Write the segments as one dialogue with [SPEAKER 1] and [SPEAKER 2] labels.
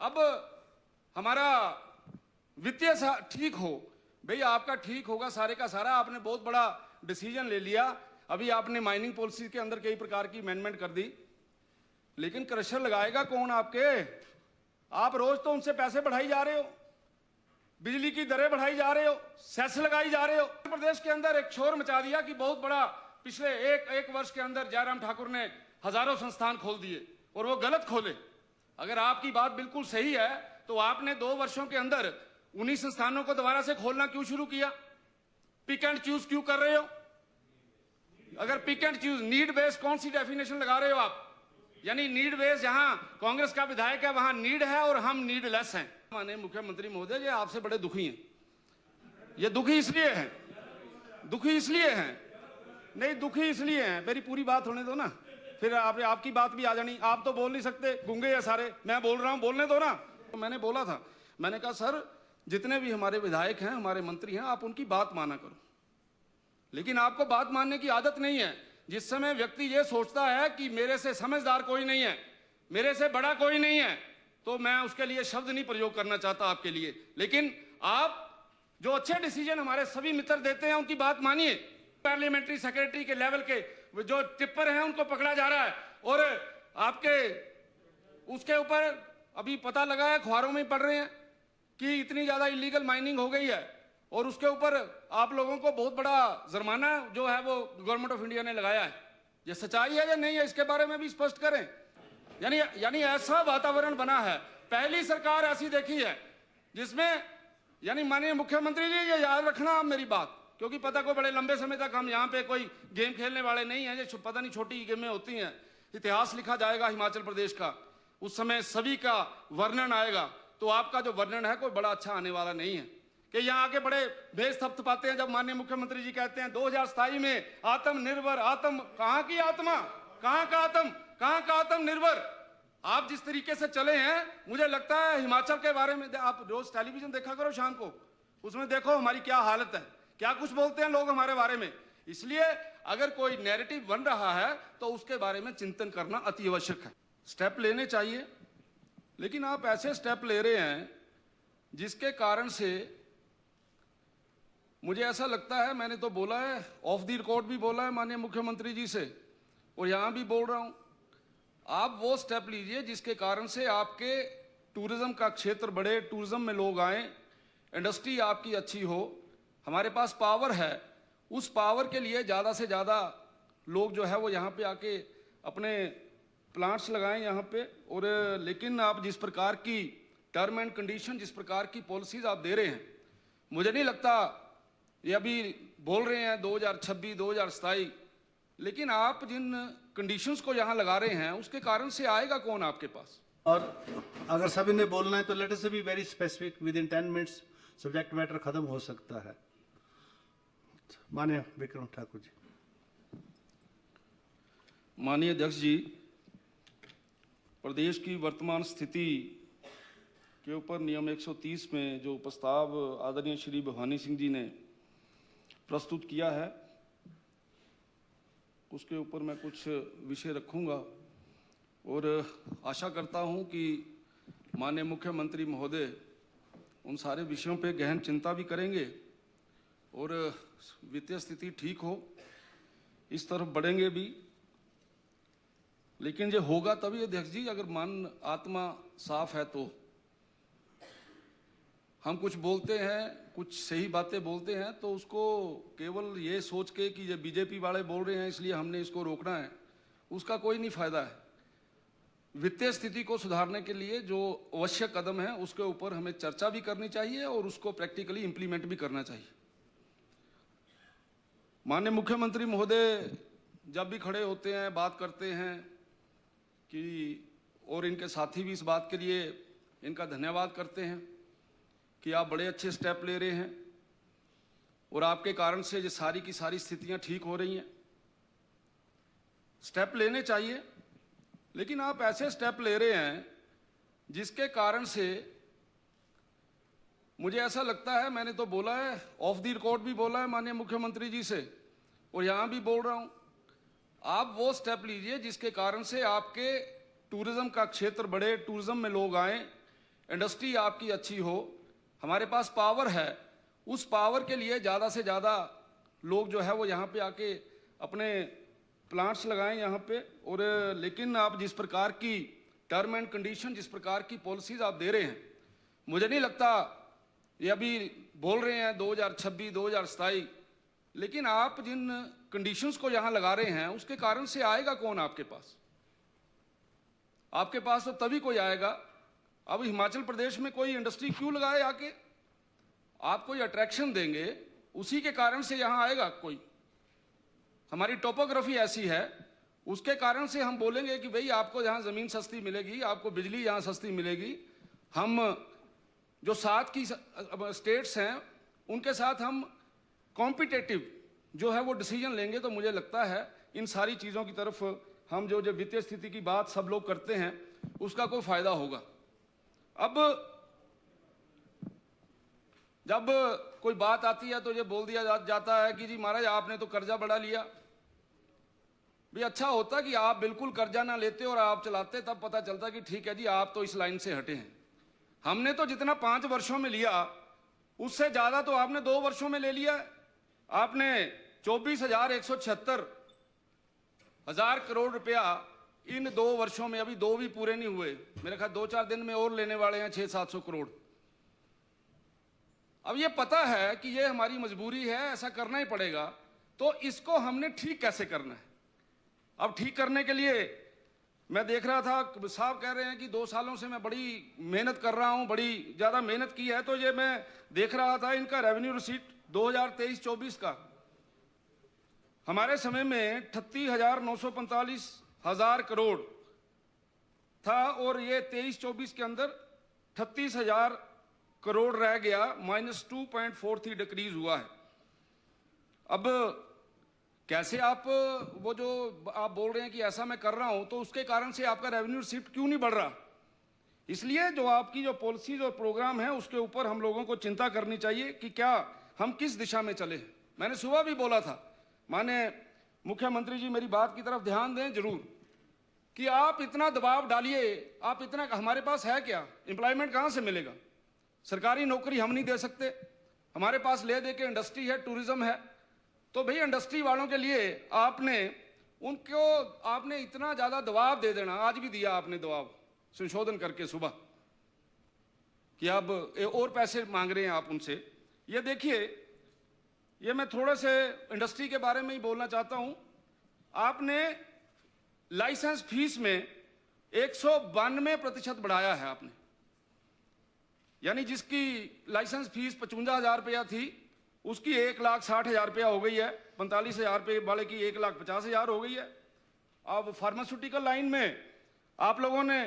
[SPEAKER 1] अब हमारा वित्तीय ठीक हो, भाई आपका ठीक होगा सारे का सारा। आपने बहुत बड़ा डिसीजन ले लिया, अभी आपने माइनिंग पॉलिसी के अंदर कई प्रकार की अमेंडमेंट कर दी, लेकिन क्रशर लगाएगा कौन आपके? आप रोज तो उनसे पैसे बढ़ाई जा रहे हो, बिजली की दरें बढ़ाई जा रहे हो, सेस लगाई जा रहे हो। प्रदेश के अंदर एक शोर मचा दिया कि बहुत बड़ा पिछले एक वर्ष के अंदर जयराम ठाकुर ने हजारों संस्थान खोल दिए, और वो गलत खोले। अगर आपकी बात बिल्कुल सही है तो आपने 2 वर्षों के अंदर उन्हीं संस्थानों को दोबारा से खोलना क्यों शुरू किया? पिक एंड चूज क्यों कर रहे हो? अगर pick and choose, need based कौन सी डेफिनेशन लगा रहे हो आप? यानी नीड बेस्ड, जहां कांग्रेस का विधायक है वहां नीड है और हम नीड लेस हैं। माननीय मुख्यमंत्री महोदय जी आपसे बड़े दुखी हैं। ये दुखी इसलिए हैं, नहीं दुखी इसलिए हैं, मेरी पूरी बात होने दो ना, फिर आपकी बात भी आ जानी। आप तो बोल नहीं सकते, गूंगे हैं सारे, मैं बोल रहा हूं, बोलने दो ना। तो मैंने बोला था, मैंने कहा सर जितने भी हमारे विधायक हैं, हमारे मंत्री हैं, आप उनकी बात माना करो, लेकिन आपको बात मानने की आदत नहीं है। जिस समय व्यक्ति ये सोचता है कि मेरे से समझदार कोई नहीं है, मेरे से बड़ा कोई नहीं है, तो मैं उसके लिए शब्द नहीं प्रयोग करना चाहता आपके लिए। लेकिन आप जो अच्छे डिसीजन हमारे सभी मित्र देते हैं उनकी बात मानिए। पार्लियामेंट्री सेक्रेटरी के लेवल के जो टिप्पर हैं उनको पकड़ा जा रहा है, और आपके उसके ऊपर अभी पता लगा है, अखबारों में पढ़ रहे हैं कि इतनी ज्यादा इलीगल माइनिंग हो गई है, और उसके ऊपर आप लोगों को बहुत बड़ा जुर्माना जो है वो गवर्नमेंट ऑफ इंडिया ने लगाया है। ये सच्चाई है या नहीं है, इसके बारे में भी स्पष्ट करें। यानी ऐसा वातावरण बना है, पहली सरकार ऐसी देखी है जिसमें, यानी माननीय मुख्यमंत्री जी ये याद रखना आप मेरी बात, क्योंकि पता को बड़े लंबे समय तक हम यहाँ पे कोई गेम खेलने वाले नहीं हैं, जो पता नहीं छोटी गेमें होती हैं। इतिहास लिखा जाएगा हिमाचल प्रदेश का, उस समय सभी का वर्णन आएगा, तो आपका जो वर्णन है कोई बड़ा अच्छा आने वाला नहीं है। कि यहाँ आके बड़े भेज थपथपाते हैं जब माननीय मुख्यमंत्री जी कहते हैं 2027 में आत्मनिर्भर, कहाँ की आत्मा, कहाँ का आत्मनिर्भर। आप जिस तरीके से चले हैं, मुझे लगता है हिमाचल के बारे में आप रोज टेलीविजन देखा करो शाम को, उसमें देखो हमारी क्या हालत है, क्या कुछ बोलते हैं लोग हमारे बारे में। इसलिए अगर कोई नैरेटिव बन रहा है तो उसके बारे में चिंतन करना अति आवश्यक है। स्टेप लेने चाहिए, लेकिन आप ऐसे स्टेप ले रहे हैं जिसके कारण से मुझे ऐसा लगता है, मैंने तो बोला है, ऑफ द रिकॉर्ड भी बोला है माननीय मुख्यमंत्री जी से, और यहां भी बोल रहा हूं, आप वो स्टेप लीजिए जिसके कारण से आपके टूरिज्म का क्षेत्र बढ़े, टूरिज्म में लोग आए, इंडस्ट्री आपकी अच्छी हो। हमारे पास पावर है, उस पावर के लिए ज़्यादा से ज़्यादा लोग जो है वो यहाँ पे आके अपने प्लांट्स लगाएं यहाँ पे। और लेकिन आप जिस प्रकार की टर्म एंड कंडीशन, जिस प्रकार की पॉलिसीज आप दे रहे हैं, मुझे नहीं लगता, ये अभी बोल रहे हैं 2026 2027, लेकिन आप जिन कंडीशंस को यहाँ लगा रहे हैं उसके कारण से आएगा कौन आपके पास?
[SPEAKER 2] और अगर सभी ने बोलना है तो let us be very specific, with in 10 minutes subject matter खत्म हो सकता है। माननीय विक्रम ठाकुर जी।
[SPEAKER 1] माननीय अध्यक्ष जी, प्रदेश की वर्तमान स्थिति के ऊपर नियम 130 में जो प्रस्ताव आदरणीय श्री भवानी सिंह जी ने प्रस्तुत किया है, उसके ऊपर मैं कुछ विषय रखूंगा, और आशा करता हूं कि माननीय मुख्यमंत्री महोदय उन सारे विषयों पे गहन चिंता भी करेंगे और वित्तीय स्थिति ठीक हो, इस तरफ बढ़ेंगे भी। लेकिन जो होगा तभी अध्यक्ष जी, अगर मन आत्मा साफ है तो। हम कुछ बोलते हैं, कुछ सही बातें बोलते हैं, तो उसको केवल ये सोच के कि ये बीजेपी वाले बोल रहे हैं इसलिए हमने इसको रोकना है, उसका कोई नहीं फायदा है। वित्तीय स्थिति को सुधारने के लिए जो आवश्यक कदम है उसके ऊपर हमें चर्चा भी करनी चाहिए और उसको प्रैक्टिकली इंप्लीमेंट भी करना चाहिए। माननीय मुख्यमंत्री महोदय जब भी खड़े होते हैं, बात करते हैं कि, और इनके साथी भी इस बात के लिए इनका धन्यवाद करते हैं कि आप बड़े अच्छे स्टेप ले रहे हैं और आपके कारण से ये सारी की सारी स्थितियां ठीक हो रही हैं। स्टेप लेने चाहिए, लेकिन आप ऐसे स्टेप ले रहे हैं जिसके कारण से मुझे ऐसा लगता है, मैंने तो बोला है, ऑफ द रिकॉर्ड भी बोला है माननीय मुख्यमंत्री जी से, और यहां भी बोल रहा हूं, आप वो स्टेप लीजिए जिसके कारण से आपके टूरिज्म का क्षेत्र बढ़े, टूरिज्म में लोग आए, इंडस्ट्री आपकी अच्छी हो, हमारे पास पावर है, उस पावर के लिए ज़्यादा से ज़्यादा लोग जो है वो यहाँ पे आके अपने प्लांट्स लगाएं यहाँ पे। और लेकिन आप जिस प्रकार की टर्म एंड कंडीशन, जिस प्रकार की पॉलिसीज आप दे रहे हैं, मुझे नहीं लगता, ये अभी बोल रहे हैं 2026 2027, लेकिन आप जिन कंडीशंस को यहाँ लगा रहे हैं उसके कारण से आएगा कौन आपके पास? आपके पास तो तभी कोई आएगा। अब हिमाचल प्रदेश में कोई इंडस्ट्री क्यों लगाए आके? आप कोई अट्रैक्शन देंगे, उसी के कारण से यहाँ आएगा कोई। हमारी टोपोग्राफी ऐसी है, उसके कारण से हम बोलेंगे कि भाई आपको यहाँ ज़मीन सस्ती मिलेगी, आपको बिजली यहाँ सस्ती मिलेगी। हम जो साथ की स्टेट्स हैं उनके साथ हम कॉम्पिटेटिव जो है वो डिसीजन लेंगे, तो मुझे लगता है इन सारी चीज़ों की तरफ हम जो वित्तीय स्थिति की बात सब लोग करते हैं उसका कोई फायदा होगा। अब जब कोई बात आती है तो ये बोल दिया जाता है कि जी महाराज आपने तो कर्जा बढ़ा लिया। भी अच्छा होता कि आप बिल्कुल कर्जा ना लेते और आप चलाते, तब पता चलता कि ठीक है जी आप तो इस लाइन से हटे हैं। हमने तो जितना 5 वर्षों में लिया उससे ज्यादा तो आपने 2 वर्षों में ले लिया है। आपने 24,176 करोड़ रुपया इन 2 वर्षों में, अभी 2 भी पूरे नहीं हुए, मेरे ख्याल 2-4 दिन में और लेने वाले हैं 600-700 करोड़। अब ये पता है कि ये हमारी मजबूरी है, ऐसा करना ही पड़ेगा, तो इसको हमने ठीक कैसे करना है? अब ठीक करने के लिए मैं देख रहा था साहब कह रहे हैं कि 2 सालों से मैं बड़ी मेहनत कर रहा हूं, बड़ी ज्यादा मेहनत की है। तो ये मैं देख रहा था इनका रेवेन्यू रिसीट 2023-24 का, हमारे समय में 38,945 करोड़ था और ये 23-24 के अंदर 38,000 करोड़ रह गया, -2.43 डिक्रीज हुआ है। अब कैसे आप वो जो आप बोल रहे हैं कि ऐसा मैं कर रहा हूं, तो उसके कारण से आपका रेवेन्यू रिसीप्ट क्यों नहीं बढ़ रहा? इसलिए जो आपकी जो पॉलिसीज और प्रोग्राम है उसके ऊपर हम लोगों को चिंता करनी चाहिए कि क्या हम किस दिशा में चले। मैंने सुबह भी बोला था, माननीय मुख्यमंत्री जी मेरी बात की तरफ ध्यान दें जरूर, कि आप इतना दबाव डालिए, आप इतना, हमारे पास है क्या? एम्प्लॉयमेंट कहां से मिलेगा? सरकारी नौकरी हम नहीं दे सकते, हमारे पास ले दे के इंडस्ट्री है, टूरिज्म है। तो भाई इंडस्ट्री वालों के लिए आपने इतना ज्यादा दबाव दे देना, आज भी दिया आपने दबाव संशोधन करके सुबह, कि अब और पैसे मांग रहे हैं आप उनसे। ये देखिए, ये मैं थोड़े से इंडस्ट्री के बारे में ही बोलना चाहता हूं। आपने लाइसेंस फीस में 192% बढ़ाया है आपने, यानी जिसकी लाइसेंस फीस 55,000 रुपया थी उसकी 1,60,000 रुपया हो गई है, 45,000 रुपये वाले की 1,50,000 हो गई है। अब फार्मास्यूटिकल लाइन में आप लोगों ने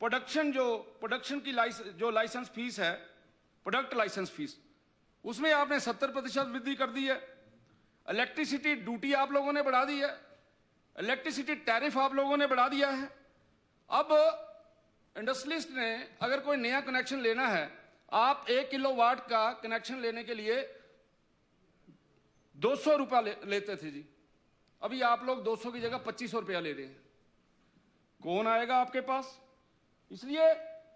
[SPEAKER 1] प्रोडक्शन की जो लाइसेंस फीस है, प्रोडक्ट लाइसेंस फीस, उसमें आपने 70% वृद्धि कर दी है। इलेक्ट्रिसिटी ड्यूटी आप लोगों ने बढ़ा दी है, इलेक्ट्रिसिटी टैरिफ आप लोगों ने बढ़ा दिया है। अब इंडस्ट्रियलिस्ट ने अगर कोई नया कनेक्शन लेना है, आप 1 किलोवाट का कनेक्शन लेने के लिए 200 रुपया लेते थे जी, अभी आप लोग 200 की जगह 2500 रुपया ले रहे हैं। कौन आएगा आपके पास? इसलिए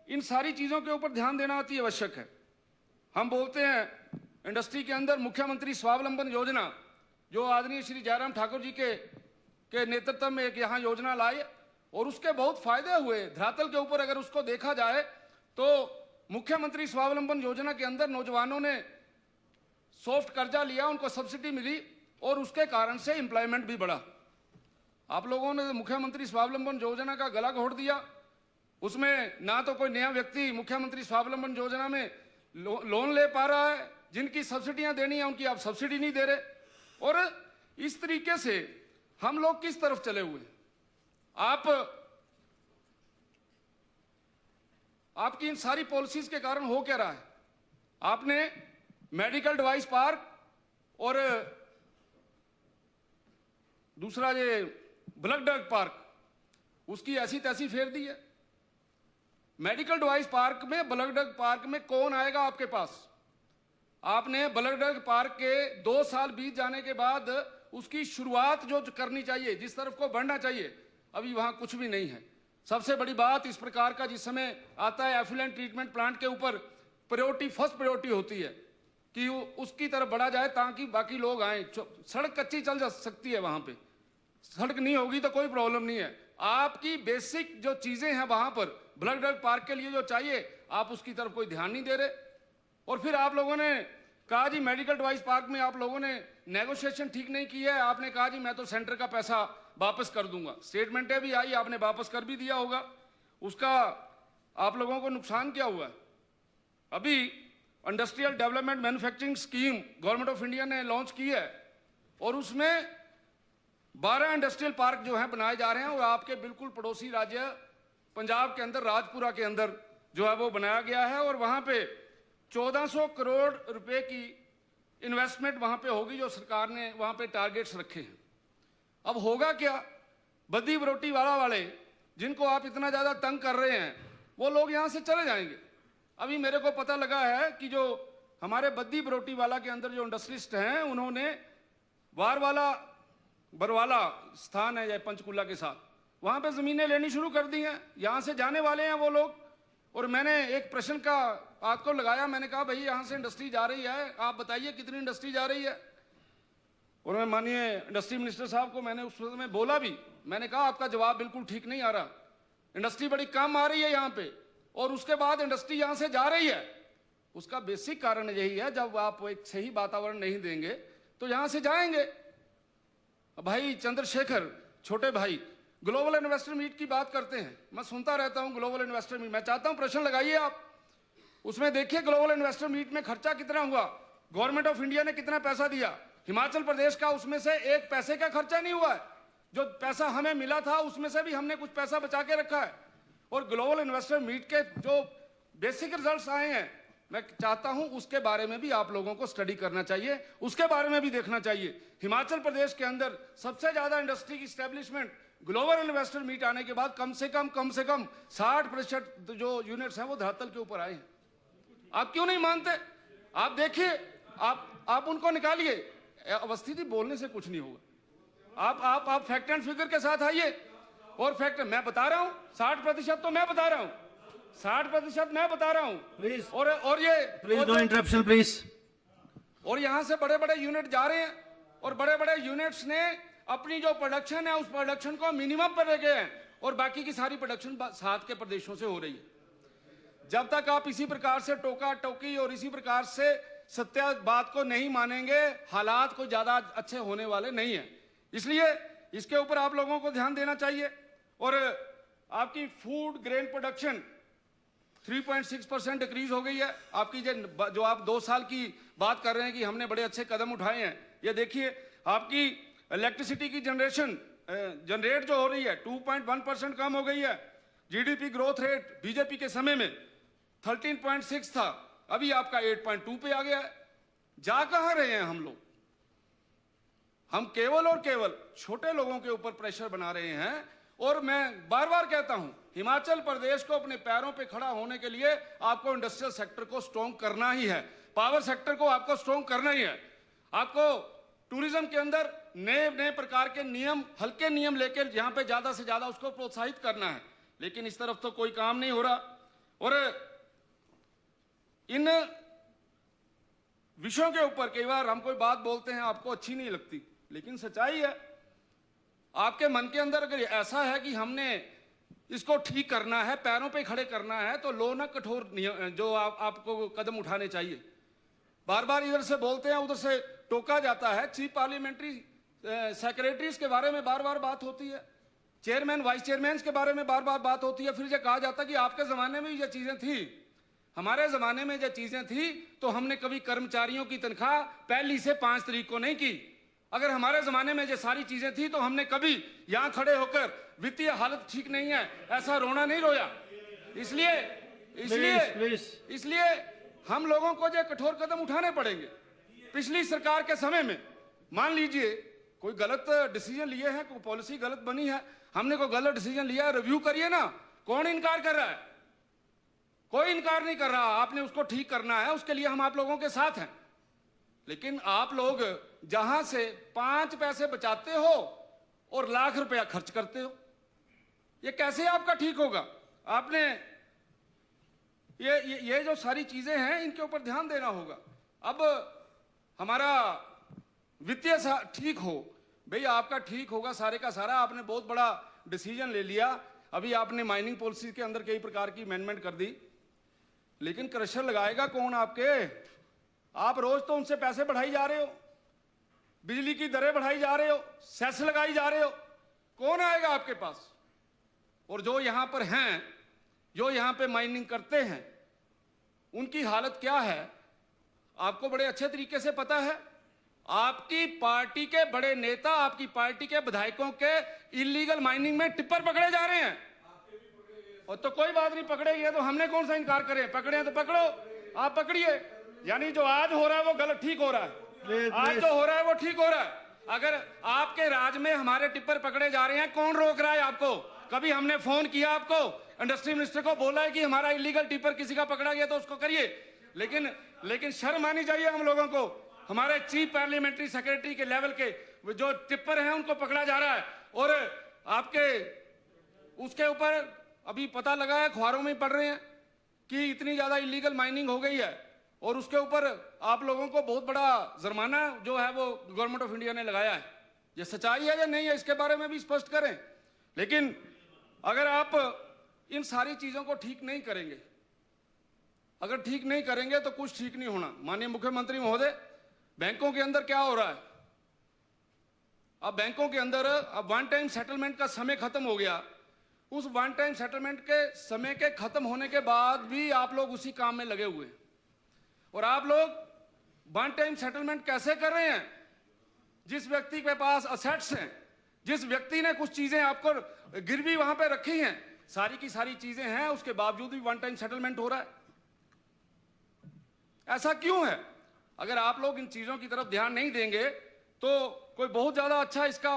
[SPEAKER 1] इन सारी चीजों के ऊपर ध्यान देना अति आवश्यक है। हम बोलते हैं इंडस्ट्री के अंदर मुख्यमंत्री स्वावलंबन योजना, जो आदरणीय श्री जयराम ठाकुर जी के नेतृत्व में एक यहाँ योजना लाए और उसके बहुत फायदे हुए। धरातल के ऊपर अगर उसको देखा जाए तो मुख्यमंत्री स्वावलंबन योजना के अंदर नौजवानों ने सॉफ्ट कर्जा लिया, उनको सब्सिडी मिली और उसके कारण से एम्प्लॉयमेंट भी बढ़ा। आप लोगों ने मुख्यमंत्री स्वावलंबन योजना का गला घोट दिया, उसमें ना तो कोई नया व्यक्ति मुख्यमंत्री स्वावलंबन योजना में लोन ले पा रहा है, जिनकी सब्सिडियां देनी है उनकी आप सब्सिडी नहीं दे रहे। और इस तरीके से हम लोग किस तरफ चले हुए? आपकी इन सारी पॉलिसीज के कारण हो क्या रहा है? आपने मेडिकल डिवाइस पार्क और दूसरा ये ब्लड ड्रग पार्क, उसकी ऐसी तैसी फेर दी है। मेडिकल डिवाइस पार्क में, ब्लड ड्रग पार्क में कौन आएगा आपके पास? आपने ब्लड ड्रग पार्क के 2 साल बीत जाने के बाद उसकी शुरुआत जो करनी चाहिए, जिस तरफ को बढ़ना चाहिए, अभी वहां कुछ भी नहीं है। सबसे बड़ी बात इस प्रकार का जिस समय आता है एफ्लुएंट ट्रीटमेंट प्लांट के ऊपर प्रायोरिटी, फर्स्ट प्रायोरिटी होती है कि उसकी तरफ बढ़ा जाए ताकि बाकी लोग आए। सड़क कच्ची चल जा सकती है, वहां पे सड़क नहीं होगी तो कोई प्रॉब्लम नहीं है। आपकी बेसिक जो चीजें हैं वहां पर ब्लड ड्रग पार्क के लिए जो चाहिए, आप उसकी तरफ कोई ध्यान नहीं दे रहे। और फिर आप लोगों ने कहा जी मेडिकल डिवाइस पार्क में आप लोगों ने नेगोशिएशन ठीक नहीं की है। आपने कहा जी मैं तो सेंटर का पैसा वापस कर दूंगा। स्टेटमेंटें भी आई, आपने वापस कर भी दिया होगा। उसका आप लोगों को नुकसान क्या हुआ है? अभी industrial development manufacturing scheme government of India ने लॉन्च की है और उसमें 12 इंडस्ट्रियल पार्क जो हैं बनाए जा रहे हैं। और आपके बिल्कुल पड़ोसी राज्य पंजाब के अंदर राजपुरा के अंदर जो है वो बनाया गया है और वहां पे 1400 करोड़ रुपए की इन्वेस्टमेंट वहां पे होगी जो सरकार ने वहां पे टारगेट्स रखे हैं। अब होगा क्या, बद्दी बरोटी वाले जिनको आप इतना ज्यादा तंग कर रहे हैं वो लोग यहां से चले जाएंगे। अभी मेरे को पता लगा है कि जो हमारे बद्दी बरोटी वाला के अंदर जो इंडस्ट्रिस्ट हैं उन्होंने बरवाला स्थान है या पंचकूला के साथ, वहां पे जमीनें लेनी शुरू कर दी हैं। यहां से जाने वाले हैं वो लोग। और मैंने एक प्रश्न का आपको लगाया, मैंने कहा भाई यहां से इंडस्ट्री जा रही है, आप बताइए कितनी इंडस्ट्री जा रही है। और मैं माननीय इंडस्ट्री मिनिस्टर साहब को मैंने उस समय बोला भी, मैंने कहा आपका जवाब बिल्कुल ठीक नहीं आ रहा, इंडस्ट्री बड़ी कम आ रही है यहाँ पे और उसके बाद इंडस्ट्री यहां से जा रही है। उसका बेसिक कारण यही है, जब आप एक सही वातावरण नहीं देंगे तो यहां से जाएंगे। भाई चंद्रशेखर छोटे भाई ग्लोबल इन्वेस्टर मीट की बात करते हैं, मैं सुनता रहता हूं ग्लोबल इन्वेस्टर मीट। मैं चाहता हूं प्रश्न लगाइए आप, उसमें देखिए ग्लोबल इन्वेस्टर मीट में खर्चा कितना हुआ, गवर्नमेंट ऑफ इंडिया ने कितना पैसा दिया। हिमाचल प्रदेश का उसमें से एक पैसे का खर्चा नहीं हुआ है। जो पैसा हमें मिला था उसमें से भी हमने कुछ पैसा बचा के रखा है। और ग्लोबल इन्वेस्टर मीट के जो बेसिक रिजल्ट्स आए हैं, मैं चाहता हूं उसके बारे में भी आप लोगों को स्टडी करना चाहिए, उसके बारे में भी देखना चाहिए। हिमाचल प्रदेश के अंदर सबसे ज्यादा इंडस्ट्री की स्टैब्लिशमेंट ग्लोबल इन्वेस्टर मीट आने के बाद कम से कम 60% जो यूनिट्स हैं वो धरातल के ऊपर आए हैं। आप क्यों नहीं मानते? आप देखिए, आप उनको निकालिए। अवस्थी जी बोलने से कुछ नहीं होगा। आप फैक्ट एंड फिगर के साथ आइए। और फैक्ट मैं बता रहा हूं 60% तो मैं बता रहा हूं, 60% मैं बता रहा हूं
[SPEAKER 2] प्लीज।
[SPEAKER 1] और ये
[SPEAKER 2] प्लीज नो इंटरप्शन प्लीज।
[SPEAKER 1] और यहां से बड़े बड़े यूनिट जा रहे हैं और बड़े बड़े यूनिट्स ने अपनी जो प्रोडक्शन है उस प्रोडक्शन को मिनिमम पर रखे हैं और बाकी की सारी प्रोडक्शन साथ के प्रदेशों से हो रही है। जब तक आप इसी प्रकार से टोका टोकी और इसी प्रकार से सत्य बात को नहीं मानेंगे, हालात को ज्यादा अच्छे होने वाले नहीं है। इसलिए इसके ऊपर आप लोगों को ध्यान देना चाहिए। और आपकी फूड ग्रेन प्रोडक्शन 3.6% डिक्रीज हो गई है। आपकी जो आप 2 साल की बात कर रहे हैं कि हमने बड़े अच्छे कदम उठाए हैं, ये देखिए आपकी इलेक्ट्रिसिटी की जनरेट जो हो रही है 2.1% कम हो गई है। जीडीपी ग्रोथ रेट बीजेपी के समय में 13.6 था, अभी आपका 8.2 पे आ गया है। जा कहां रहे हैं हम लोग? हम केवल और केवल छोटे लोगों के ऊपर प्रेशर बना रहे हैं। और मैं बार बार कहता हूं, हिमाचल प्रदेश को अपने पैरों पे खड़ा होने के लिए आपको इंडस्ट्रियल सेक्टर को स्ट्रॉन्ग करना ही है, पावर सेक्टर को आपको स्ट्रॉन्ग करना ही है। आपको टूरिज्म के अंदर नए नए प्रकार के नियम, हल्के नियम लेकर यहां पे ज्यादा से ज्यादा उसको प्रोत्साहित करना है। लेकिन इस तरफ तो कोई काम नहीं हो रहा। और इन विषयों के ऊपर कई बार हम कोई बात बोलते हैं, आपको अच्छी नहीं लगती, लेकिन सच्चाई है। आपके मन के अंदर अगर ऐसा है कि हमने इसको ठीक करना है, पैरों पे खड़े करना है, तो लो ना कठोर जो आपको कदम उठाने चाहिए। बार बार इधर से बोलते हैं, उधर से टोका जाता है। चीफ पार्लियामेंट्री सेक्रेटरीज के बारे में बार बार बात होती है, चेयरमैन वाइस चेयरमैन के बारे में बार बार बात होती है। फिर ये कहा जाता है कि आपके जमाने में ये चीजें थी, हमारे जमाने में ये चीजें थी तो हमने कभी कर्मचारियों की तनख्वाह 1 से 5 तारीख को नहीं की। अगर हमारे जमाने में ये सारी चीजें थी तो हमने कभी यहां खड़े होकर वित्तीय हालत ठीक नहीं है ऐसा रोना नहीं रोया। इसलिए हम लोगों को जो कठोर कदम उठाने पड़ेंगे। पिछली सरकार के समय में मान लीजिए कोई गलत डिसीजन लिए हैं, कोई पॉलिसी गलत बनी है, हमने कोई गलत डिसीजन लिया है, रिव्यू करिए ना। कौन इनकार कर रहा है? कोई इनकार नहीं कर रहा। आपने उसको ठीक करना है, उसके लिए हम आप लोगों के साथ हैं। लेकिन आप लोग जहां से 5 पैसे बचाते हो और लाख रुपया खर्च करते हो, ये कैसे आपका ठीक होगा? आपने ये जो सारी चीजें हैं इनके ऊपर ध्यान देना होगा। अब हमारा वित्तीय ठीक हो, भाई आपका ठीक होगा सारे का सारा। आपने बहुत बड़ा डिसीजन ले लिया, अभी आपने माइनिंग पॉलिसी के अंदर कई प्रकार की अमेंडमेंट कर दी, लेकिन क्रशर लगाएगा कौन आपके? आप रोज तो उनसे पैसे बढ़ाई जा रहे हो, बिजली की दरें बढ़ाई जा रहे हो, सेस लगाई जा रहे हो, कौन आएगा आपके पास? और जो यहां पर हैं, जो यहां पे माइनिंग करते हैं, उनकी हालत क्या है आपको बड़े अच्छे तरीके से पता है। आपकी पार्टी के बड़े नेता, आपकी पार्टी के विधायकों के इलीगल माइनिंग में टिप्पर पकड़े जा रहे हैं। और तो कोई बात नहीं, पकड़े गए तो हमने कौन सा इनकार करें? पकड़े हैं तो पकड़ो, आप पकड़िए। यानी जो आज हो रहा है वो गलत ठीक हो रहा है, आज जो हो रहा है वो ठीक हो रहा है। अगर आपके राज में हमारे टिप्पर पकड़े जा रहे हैं, कौन रोक रहा है आपको? कभी हमने फोन किया आपको, इंडस्ट्री मिनिस्टर को बोला है कि हमारा इलीगल टिप्पर किसी का पकड़ा गया तो उसको करिए, लेकिन शर्म आनी चाहिए हम लोगों को। हमारे चीफ पार्लियामेंट्री सेक्रेटरी के लेवल के जो टिप्पर हैं उनको पकड़ा जा रहा है, और आपके उसके ऊपर अभी पता लगा है, अखबारों में पढ़ रहे हैं कि इतनी ज्यादा इलीगल माइनिंग हो गई है, और उसके ऊपर आप लोगों को बहुत बड़ा जुर्माना जो है वो गवर्नमेंट ऑफ इंडिया ने लगाया है। ये सच्चाई है या नहीं है, इसके बारे में भी स्पष्ट करें। लेकिन अगर आप इन सारी चीजों को ठीक नहीं करेंगे, अगर ठीक नहीं करेंगे तो कुछ ठीक नहीं होना। माननीय मुख्यमंत्री महोदय, बैंकों के अंदर क्या हो रहा है? अब बैंकों के अंदर अब वन टाइम सेटलमेंट का समय खत्म हो गया। उस वन टाइम सेटलमेंट के समय के खत्म होने के बाद भी आप लोग उसी काम में लगे हुए हैं। और आप लोग वन टाइम सेटलमेंट कैसे कर रहे हैं? जिस व्यक्ति के पास असेट्स हैं, जिस व्यक्ति ने कुछ चीजें आपको गिरवी वहां पे रखी हैं, सारी की सारी चीजें हैं, उसके बावजूद भी वन टाइम सेटलमेंट हो रहा है। ऐसा क्यों है? अगर आप लोग इन चीजों की तरफ ध्यान नहीं देंगे तो कोई बहुत ज्यादा अच्छा इसका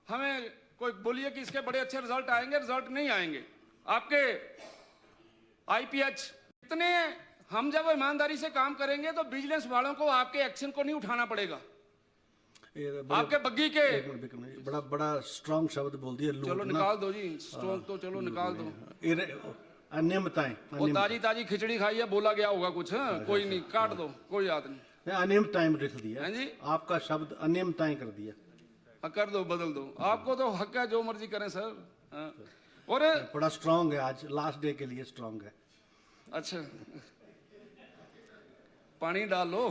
[SPEAKER 1] हमें कोई बोलिए कि इसके बड़े अच्छे रिजल्ट आएंगे, रिजल्ट नहीं आएंगे। आपके आईपीएच इतने, हम जब ईमानदारी से काम करेंगे तो बिजनेस वालों को आपके एक्शन को नहीं उठाना पड़ेगा। आपके बग्गी के
[SPEAKER 2] बड़ा बड़ा स्ट्रॉन्ग शब्द बोल दिया,
[SPEAKER 1] चलो निकाल दो जी, स्ट्रॉन्ग तो चलो निकाल दो।
[SPEAKER 2] अनियमिताएं,
[SPEAKER 1] वो ताजी ताजी खिचड़ी खाई है, बोला गया होगा कुछ, कोई नहीं, काट दो, कोई बात नहीं।
[SPEAKER 2] अनियमिताएं लिख दिया
[SPEAKER 1] है जी,
[SPEAKER 2] आपका शब्द अनियमिताएं कर दिया।
[SPEAKER 1] कर दो, बदल दो, आपको तो हक है, जो मर्जी करें सर। और
[SPEAKER 2] बड़ा स्ट्रांग है, आज लास्ट डे के लिए स्ट्रांग है।
[SPEAKER 1] अच्छा, पानी डाल लो,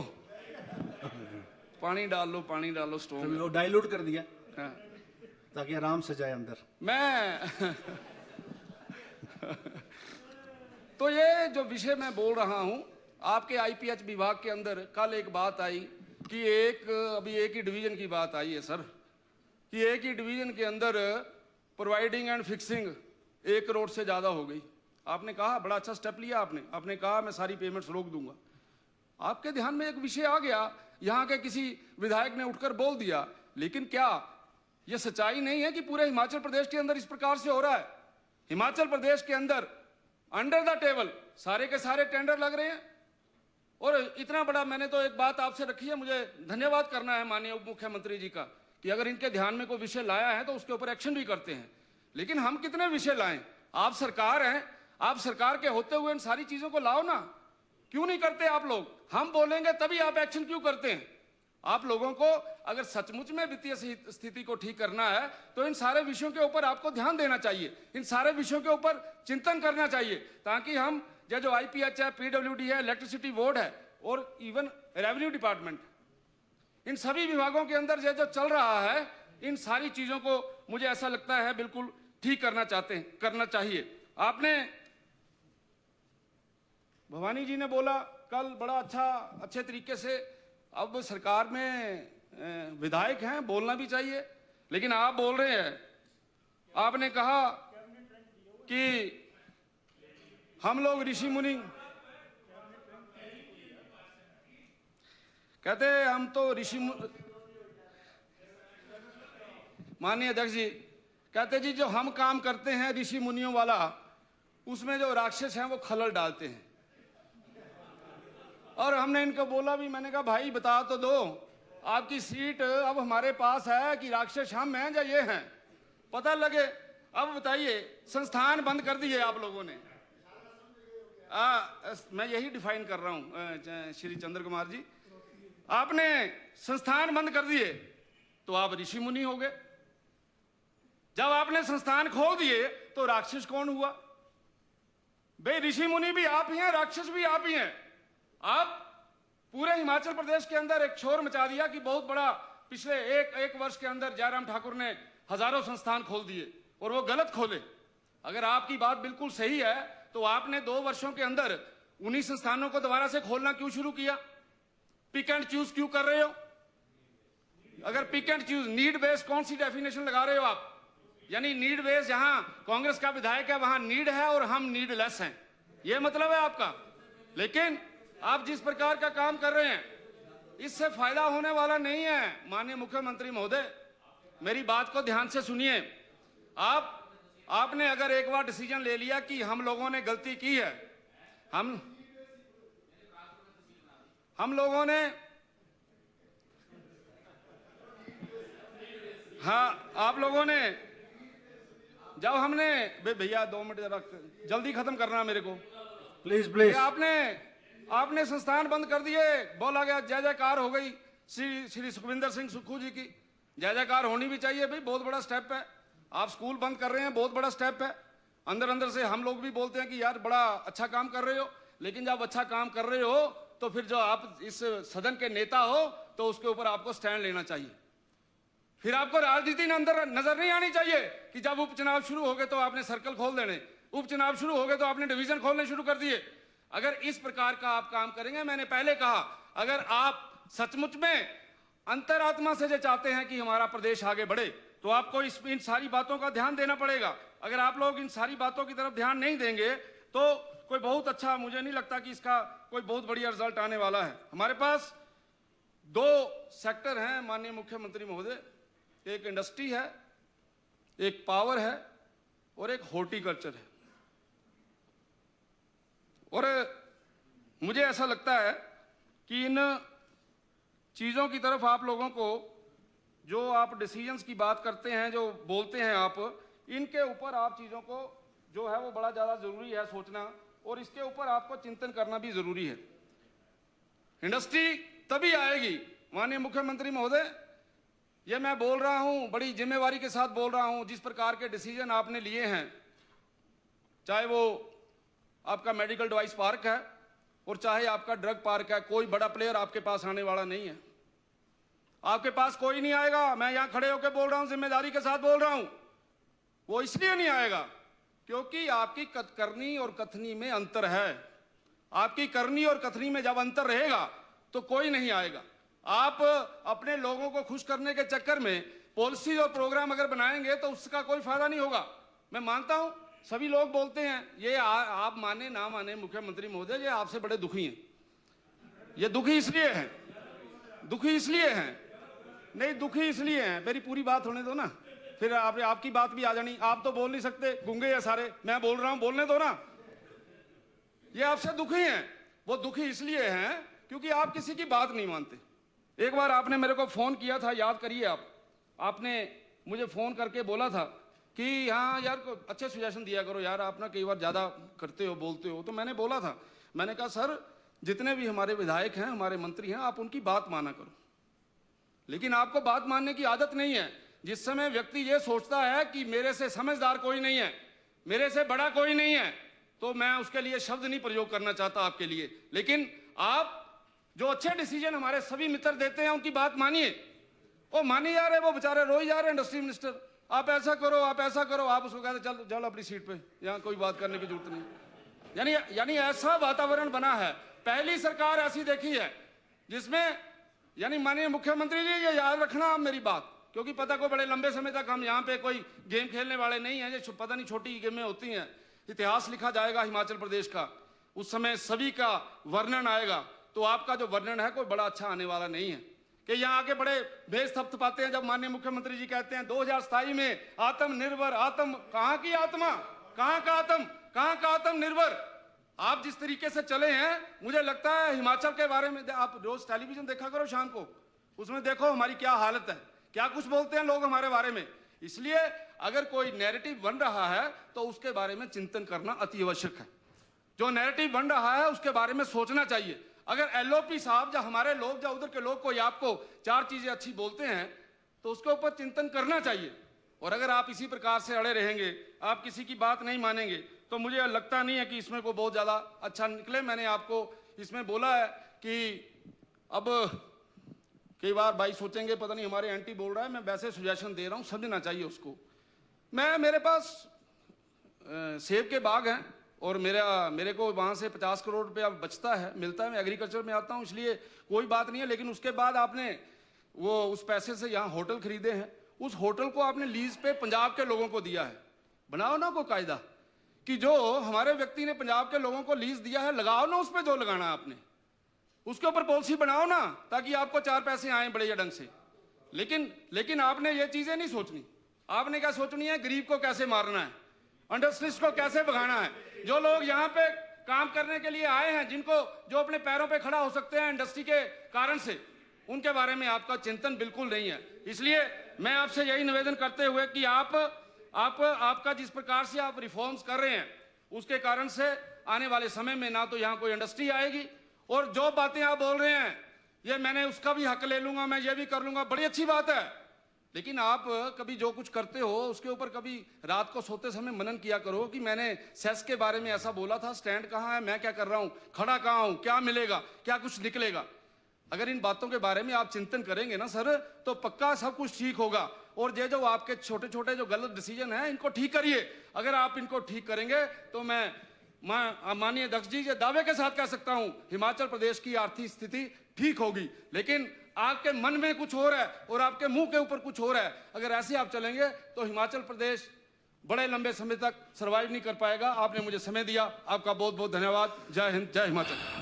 [SPEAKER 1] पानी डाल लो, पानी डाल लो, स्ट्रॉन्ग।
[SPEAKER 2] वो डाइल्यूट कर दिया ताकि आराम से जाए अंदर।
[SPEAKER 1] मैं तो ये जो विषय मैं बोल रहा हूं, आपके आईपीएच विभाग के अंदर कल एक बात आई कि अभी एक ही डिवीजन की बात आई है सर, कि एक ही डिवीजन के अंदर प्रोवाइडिंग एंड फिक्सिंग 1 करोड़ से ज्यादा हो गई। आपने कहा, बड़ा अच्छा स्टेप लिया आपने कहा मैं सारी पेमेंट्स रोक दूंगा। आपके ध्यान में एक विषय आ गया, यहाँ के किसी विधायक ने उठकर बोल दिया, लेकिन क्या यह सच्चाई नहीं है कि पूरे हिमाचल प्रदेश के अंदर इस प्रकार से हो रहा है? हिमाचल प्रदेश के अंदर अंडर द टेबल सारे के सारे टेंडर लग रहे हैं। और इतना बड़ा, मैंने तो एक बात आपसे रखी है, मुझे धन्यवाद करना है माननीय उप मुख्यमंत्री जी का कि अगर इनके ध्यान में कोई विषय लाया है तो उसके ऊपर एक्शन भी करते हैं। लेकिन हम कितने विषय लाएं? आप सरकार हैं, आप सरकार के होते हुए इन सारी चीजों को लाओ ना, क्यों नहीं करते आप लोग? हम बोलेंगे तभी आप एक्शन क्यों करते हैं? आप लोगों को अगर सचमुच में वित्तीय स्थिति को ठीक करना है तो इन सारे विषयों के ऊपर आपको ध्यान देना चाहिए, इन सारे विषयों के ऊपर चिंतन करना चाहिए, ताकि हम जो आईपीएच है, पीडब्ल्यूडी है, इलेक्ट्रिसिटी बोर्ड है और इवन रेवेन्यू डिपार्टमेंट, इन सभी विभागों के अंदर जो चल रहा है, इन सारी चीजों को मुझे ऐसा लगता है बिल्कुल ठीक करना चाहिए। आपने, भवानी जी ने बोला कल बड़ा अच्छे तरीके से, अब सरकार में विधायक हैं, बोलना भी चाहिए, लेकिन आप बोल रहे हैं, आपने कहा कि हम लोग ऋषि मुनि, कहते हम तो ऋषि, माननीय अध्यक्ष जी कहते जी जो हम काम करते हैं ऋषि मुनियों वाला, उसमें जो राक्षस हैं वो खलल डालते हैं। और हमने इनको बोला भी, मैंने कहा भाई बता तो दो, आपकी सीट अब हमारे पास है कि राक्षस हम हैं या ये हैं, पता लगे। अब बताइए, संस्थान बंद कर दिए आप लोगों ने। मैं यही डिफाइन कर रहा हूं श्री चंद्र कुमार जी, आपने संस्थान बंद कर दिए तो आप ऋषि मुनि हो गए। जब आपने संस्थान खोल दिए तो राक्षस कौन हुआ? भाई ऋषि मुनि भी आप ही हैं, राक्षस भी आप ही हैं। आप पूरे हिमाचल प्रदेश के अंदर एक शोर मचा दिया कि बहुत बड़ा, पिछले एक वर्ष के अंदर जयराम ठाकुर ने हजारों संस्थान खोल दिए और वो गलत खोले। अगर आपकी बात बिल्कुल सही है तो आपने 2 वर्षों के अंदर उन्हीं संस्थानों को दोबारा से खोलना क्यों शुरू किया? पिक एंड चूज क्यों कर रहे हो? अगर pick and choose, need based कौन सी डेफिनेशन लगा रहे हो आप? यानी नीड बेस्ड, जहां कांग्रेस का विधायक है वहां नीड है और हम नीडलेस हैं, ये मतलब है आपका। लेकिन आप जिस प्रकार का काम कर रहे हैं इससे फायदा होने वाला नहीं है। माननीय मुख्यमंत्री महोदय, मेरी बात को ध्यान से सुनिए। आपने अगर एक बार डिसीजन ले लिया कि हम लोगों ने गलती की है, हम लोगों ने, हाँ आप लोगों ने, जब हमने, भैया 2 मिनट जरा जल्दी खत्म करना मेरे को
[SPEAKER 2] प्लीज प्लीज।
[SPEAKER 1] आपने संस्थान बंद कर दिए, बोला गया जय जयकार हो गई श्री सुखविंदर सिंह सुक्खू जी की। जय जयकार होनी भी चाहिए भाई, बहुत बड़ा स्टेप है। आप स्कूल बंद कर रहे हैं, बहुत बड़ा स्टेप है। अंदर अंदर से हम लोग भी बोलते हैं कि यार बड़ा अच्छा काम कर रहे हो, लेकिन जब अच्छा काम कर रहे हो तो फिर जो आप इस सदन के नेता हो तो उसके ऊपर आपको स्टैंड लेना चाहिए। फिर आपको राजनीति अंदर नजर नहीं आनी चाहिए कि जब उपचुनाव शुरू हो गए तो आपने सर्कल खोल देने, उपचुनाव शुरू हो गए तो आपने डिवीजन खोलने शुरू कर दिए। अगर इस प्रकार का आप काम करेंगे, मैंने पहले कहा, अगर आप सचमुच में अंतरात्मा से जो चाहते हैं कि हमारा प्रदेश आगे बढ़े तो आपको इन सारी बातों का ध्यान देना पड़ेगा। अगर आप लोग इन सारी बातों की तरफ ध्यान नहीं देंगे तो कोई बहुत अच्छा, मुझे नहीं लगता कि इसका कोई बहुत बढ़िया रिजल्ट आने वाला है। हमारे पास 2 सेक्टर हैं माननीय मुख्यमंत्री महोदय, एक इंडस्ट्री है, एक पावर है और एक हॉर्टिकल्चर है। और मुझे ऐसा लगता है कि इन चीजों की तरफ आप लोगों को, जो आप डिसीजंस की बात करते हैं, जो बोलते हैं आप, इनके ऊपर आप चीजों को जो है वो बड़ा ज्यादा जरूरी है सोचना, और इसके ऊपर आपको चिंतन करना भी जरूरी है। इंडस्ट्री तभी आएगी माननीय मुख्यमंत्री महोदय, ये मैं बोल रहा हूं, बड़ी जिम्मेवारी के साथ बोल रहा हूं, जिस प्रकार के डिसीजन आपने लिए हैं, चाहे वो आपका मेडिकल डिवाइस पार्क है और चाहे आपका ड्रग पार्क है, कोई बड़ा प्लेयर आपके पास आने वाला नहीं है। आपके पास कोई नहीं आएगा, मैं यहां खड़े होकर बोल रहा हूं, जिम्मेदारी के साथ बोल रहा हूं। वो इसलिए नहीं आएगा क्योंकि आपकी करनी और कथनी में अंतर है। आपकी करनी और कथनी में जब अंतर रहेगा तो कोई नहीं आएगा। आप अपने लोगों को खुश करने के चक्कर में पॉलिसी और प्रोग्राम अगर बनाएंगे तो उसका कोई फायदा नहीं होगा। मैं मानता हूं, सभी लोग बोलते हैं, ये आप माने ना माने मुख्यमंत्री महोदय, ये आपसे बड़े दुखी हैं। ये दुखी इसलिए हैं, दुखी इसलिए हैं, नहीं दुखी इसलिए हैं, मेरी पूरी बात होने दो ना, फिर आपकी बात भी आ जानी। आप तो बोल नहीं सकते, गूंगे हैं सारे, मैं बोल रहा हूं, बोलने दो ना। ये आपसे दुखी हैं। वो दुखी इसलिए हैं क्योंकि आप किसी की बात नहीं मानते। एक बार आपने मेरे को फोन किया था, याद करिए आपने मुझे फोन करके बोला था कि हाँ यार अच्छे सजेशन दिया करो यार, आप ना कई बार ज्यादा करते हो, बोलते हो। तो मैंने बोला था, मैंने कहा सर जितने भी हमारे विधायक हैं, हमारे मंत्री हैं, आप उनकी बात माना करो, लेकिन आपको बात मानने की आदत नहीं है। जिस समय व्यक्ति ये सोचता है कि मेरे से समझदार कोई नहीं है, मेरे से बड़ा कोई नहीं है, तो मैं उसके लिए शब्द नहीं प्रयोग करना चाहता आपके लिए। लेकिन आप जो अच्छे डिसीजन हमारे सभी मित्र देते हैं उनकी बात मानिए। वो मानी जा रहे, वो बेचारे रोई जा रहे हैं, इंडस्ट्री मिनिस्टर आप ऐसा करो, आप ऐसा करो, आप उसको कहते चल चल अपनी सीट पे, यहाँ कोई बात करने की जरूरत नहीं। यानी ऐसा वातावरण बना है। पहली सरकार ऐसी देखी है जिसमें, यानी माननीय मुख्यमंत्री जी ये याद रखना आप मेरी बात, क्योंकि पता को बड़े लंबे समय तक हम यहाँ पे कोई गेम खेलने वाले नहीं हैं, जो पता नहीं छोटी गेमें होती हैं। इतिहास लिखा जाएगा हिमाचल प्रदेश का, उस समय सभी का वर्णन आएगा, तो आपका जो वर्णन है कोई बड़ा अच्छा आने वाला नहीं है। कि यहाँ आके बड़े भेष थपथपाते हैं जब माननीय मुख्यमंत्री जी कहते हैं 2027 में आत्मनिर्भर, कहाँ की आत्मा, कहाँ का आत्म, कहाँ का आत्मनिर्भर। आप जिस तरीके से चले हैं, मुझे लगता है हिमाचल के बारे में आप रोज टेलीविजन देखा करो शाम को, उसमें देखो हमारी क्या हालत है, क्या कुछ बोलते हैं लोग हमारे बारे में। इसलिए अगर कोई नैरेटिव बन रहा है तो उसके बारे में चिंतन करना अति आवश्यक है। जो नैरेटिव बन रहा है उसके बारे में सोचना चाहिए। अगर एलओपी साहब या हमारे लोग या उधर के लोग कोई आपको 4 चीजें अच्छी बोलते हैं तो उसके ऊपर चिंतन करना चाहिए। और अगर आप इसी प्रकार से अड़े रहेंगे, आप किसी की बात नहीं मानेंगे, तो मुझे लगता नहीं है कि इसमें को बहुत ज्यादा अच्छा निकले। मैंने आपको इसमें बोला है कि अब कई बार भाई सोचेंगे पता नहीं हमारे एंटी बोल रहा है, मैं वैसे सुजेशन दे रहा हूं, समझना चाहिए उसको। मेरे पास सेब के बाग हैं और मेरे को वहां से 50 करोड़ रुपया बचता है, मिलता है। मैं एग्रीकल्चर में आता हूं, इसलिए कोई बात नहीं है। लेकिन उसके बाद आपने वो उस पैसे से यहाँ होटल खरीदे हैं, उस होटल को आपने लीज पे पंजाब के लोगों को दिया है। बनाओ ना को कायदा कि जो हमारे व्यक्ति ने पंजाब के लोगों को लीज दिया है, लगाओ ना उस पर जो लगाना आपने, उसके ऊपर पॉलिसी बनाओ ना, ताकि आपको 4 पैसे आए बड़े ढंग से। लेकिन आपने ये चीजें नहीं सोचनी। आपने क्या सोचनी है, गरीब को कैसे मारना है, इंडस्ट्रीज को कैसे भगाना है। जो लोग यहाँ पे काम करने के लिए आए हैं, जो अपने पैरों पे खड़ा हो सकते हैं इंडस्ट्री के कारण से, उनके बारे में आपका चिंतन बिल्कुल नहीं है। इसलिए मैं आपसे यही निवेदन करते हुए कि आपका जिस प्रकार से आप रिफॉर्म्स कर रहे हैं, उसके कारण से आने वाले समय में ना तो यहाँ कोई इंडस्ट्री आएगी, और जो बातें आप बोल रहे हैं ये मैंने उसका भी हक ले लूंगा, मैं ये भी कर लूंगा, बड़ी अच्छी बात है। लेकिन आप कभी जो कुछ करते हो उसके ऊपर कभी रात को सोते समय मनन किया करो कि मैंने सेस के बारे में ऐसा बोला था, स्टैंड कहाँ है, मैं क्या कर रहा हूं, खड़ा कहाँ हूं, क्या मिलेगा, क्या कुछ निकलेगा। अगर इन बातों के बारे में आप चिंतन करेंगे ना सर, तो पक्का सब कुछ ठीक होगा। और ये जो आपके छोटे छोटे जो गलत डिसीजन है, इनको ठीक करिए। अगर आप इनको ठीक करेंगे तो मैं माननीय अध्यक्ष जी ये दावे के साथ कह सकता हूं, हिमाचल प्रदेश की आर्थिक स्थिति ठीक होगी। लेकिन आपके मन में कुछ और है और आपके मुंह के ऊपर कुछ और है। अगर ऐसे आप चलेंगे तो हिमाचल प्रदेश बड़े लंबे समय तक सर्वाइव नहीं कर पाएगा। आपने मुझे समय दिया, आपका बहुत बहुत धन्यवाद। जय हिंद, जय हिमाचल।